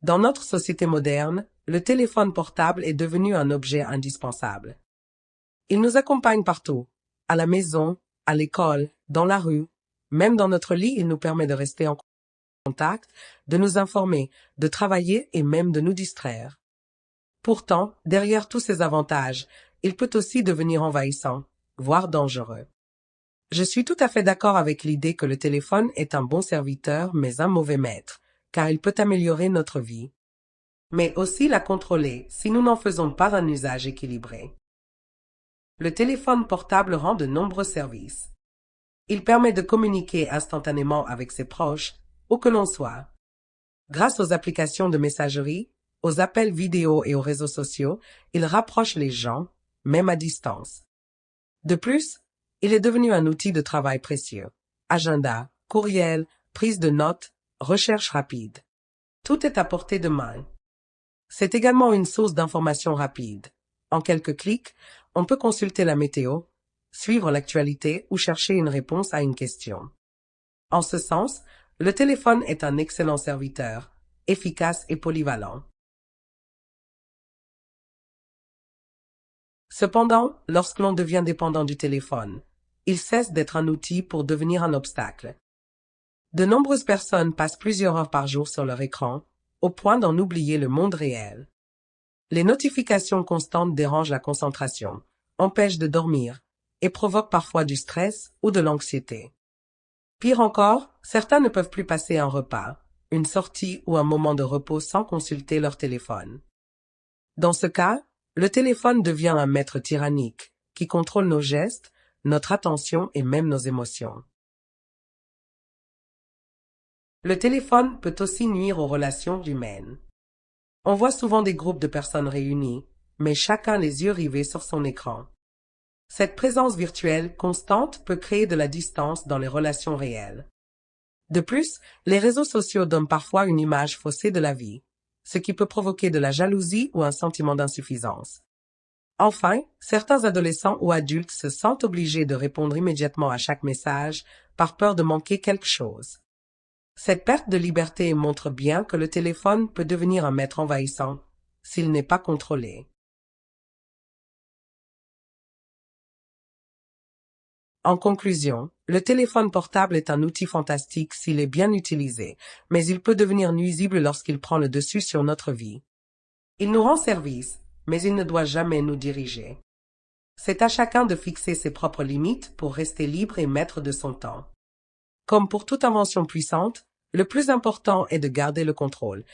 Dans notre société moderne, le téléphone portable est devenu un objet indispensable. Il nous accompagne partout, à la maison, à l'école, dans la rue, même dans notre lit, il nous permet de rester en contact, de nous informer, de travailler et même de nous distraire. Pourtant, derrière tous ces avantages, il peut aussi devenir envahissant, voire dangereux. Je suis tout à fait d'accord avec l'idée que le téléphone est un bon serviteur mais un mauvais maître, car il peut améliorer notre vie, mais aussi la contrôler si nous n'en faisons pas un usage équilibré. Le téléphone portable rend de nombreux services. Il permet de communiquer instantanément avec ses proches, où que l'on soit. Grâce aux applications de messagerie, aux appels vidéo et aux réseaux sociaux, il rapproche les gens, même à distance. De plus, il est devenu un outil de travail précieux. Agenda, courriel, prise de notes, recherche rapide. Tout est à portée de main. C'est également une source d'information rapide. En quelques clics, on peut consulter la météo, suivre l'actualité ou chercher une réponse à une question. En ce sens, le téléphone est un excellent serviteur, efficace et polyvalent. Cependant, lorsque l'on devient dépendant du téléphone, il cesse d'être un outil pour devenir un obstacle. De nombreuses personnes passent plusieurs heures par jour sur leur écran, au point d'en oublier le monde réel. Les notifications constantes dérangent la concentration, empêchent de dormir et provoquent parfois du stress ou de l'anxiété. Pire encore, certains ne peuvent plus passer un repas, une sortie ou un moment de repos sans consulter leur téléphone. Dans ce cas, le téléphone devient un maître tyrannique qui contrôle nos gestes, notre attention et même nos émotions. Le téléphone peut aussi nuire aux relations humaines. On voit souvent des groupes de personnes réunies, mais chacun les yeux rivés sur son écran. Cette présence virtuelle constante peut créer de la distance dans les relations réelles. De plus, les réseaux sociaux donnent parfois une image faussée de la vie, ce qui peut provoquer de la jalousie ou un sentiment d'insuffisance. Enfin, certains adolescents ou adultes se sentent obligés de répondre immédiatement à chaque message par peur de manquer quelque chose. Cette perte de liberté montre bien que le téléphone peut devenir un maître envahissant s'il n'est pas contrôlé. En conclusion, le téléphone portable est un outil fantastique s'il est bien utilisé, mais il peut devenir nuisible lorsqu'il prend le dessus sur notre vie. Il nous rend service, mais il ne doit jamais nous diriger. C'est à chacun de fixer ses propres limites pour rester libre et maître de son temps. Comme pour toute invention puissante, le plus important est de garder le contrôle.